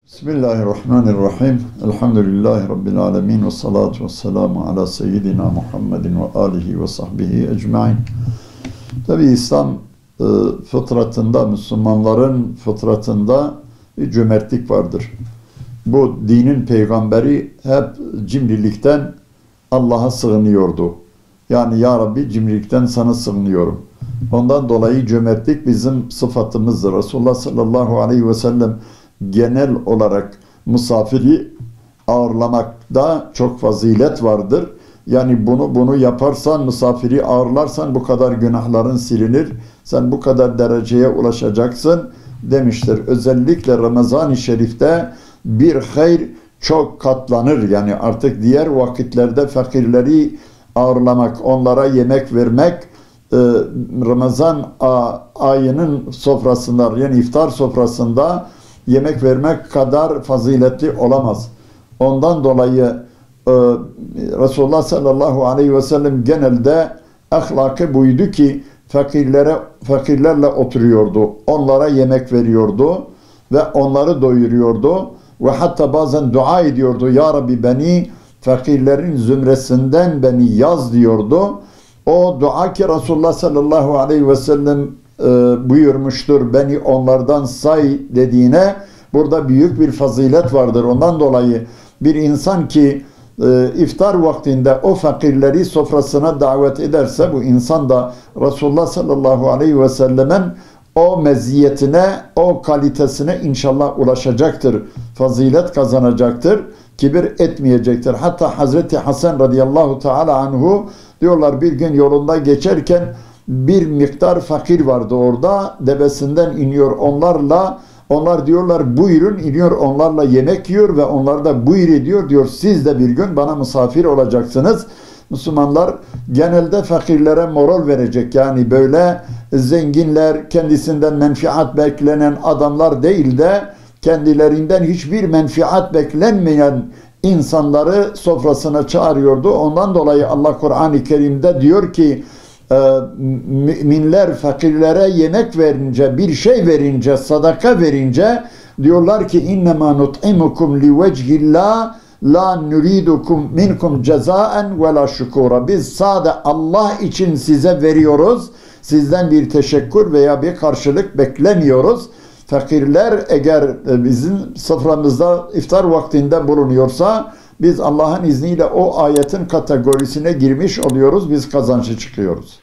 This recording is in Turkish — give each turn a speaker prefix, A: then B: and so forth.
A: Bismillahirrahmanirrahim. Elhamdülillahi Rabbil alemin. Ve salatu ve selamu ala seyyidina Muhammedin ve alihi ve sahbihi ecmain. Tabi İslam fıtratında, Müslümanların fıtratında bir cömertlik vardır. Bu dinin peygamberi hep cimrilikten Allah'a sığınıyordu. Yani ya Rabbi cimrilikten sana sığınıyorum. Ondan dolayı cömertlik bizim sıfatımızdır. Resulullah sallallahu aleyhi ve sellem genel olarak misafiri ağırlamakta çok fazilet vardır. Yani bunu yaparsan, misafiri ağırlarsan bu kadar günahların silinir. Sen bu kadar dereceye ulaşacaksın demiştir. Özellikle Ramazan-ı Şerif'te bir hayır çok katlanır. Yani artık diğer vakitlerde fakirleri ağırlamak, onlara yemek vermek Ramazan ayının sofrasında, yani iftar sofrasında yemek vermek kadar faziletli olamaz. Ondan dolayı Resulullah sallallahu aleyhi ve sellem genelde ahlakı buydu ki fakirlerle oturuyordu. Onlara yemek veriyordu ve onları doyuruyordu ve hatta bazen dua ediyordu. Ya Rabbi beni fakirlerin zümresinden beni yaz diyordu. O dua ki Resulullah sallallahu aleyhi ve sellem buyurmuştur, beni onlardan say dediğine burada büyük bir fazilet vardır. Ondan dolayı bir insan ki iftar vaktinde o fakirleri sofrasına davet ederse bu insan da Resulullah sallallahu aleyhi ve sellemin o meziyetine, o kalitesine inşallah ulaşacaktır. Fazilet kazanacaktır. Kibir etmeyecektir. Hatta Hazreti Hasan radıyallahu teala anhu diyorlar bir gün yolunda geçerken bir miktar fakir vardı orada. Devesinden iniyor onlar diyorlar buyurun, iniyor onlarla yemek yiyor ve onlar da buyur ediyor diyor. Siz de bir gün bana misafir olacaksınız. Müslümanlar genelde fakirlere moral verecek. Yani böyle zenginler, kendisinden menfaat beklenen adamlar değil de kendilerinden hiçbir menfaat beklenmeyen insanları sofrasına çağırıyordu. Ondan dolayı Allah Kur'an-ı Kerim'de diyor ki müminler fakirlere yemek verince, bir şey verince, sadaka verince diyorlar ki innema nut'imukum liwecihillah la nuridukum minkum cezaen ve la şükura. Biz sade Allah için size veriyoruz. Sizden bir teşekkür veya bir karşılık beklemiyoruz. Fakirler eğer bizim soframızda iftar vaktinde bulunuyorsa biz Allah'ın izniyle o ayetin kategorisine girmiş oluyoruz. Biz kazançlı çıkıyoruz.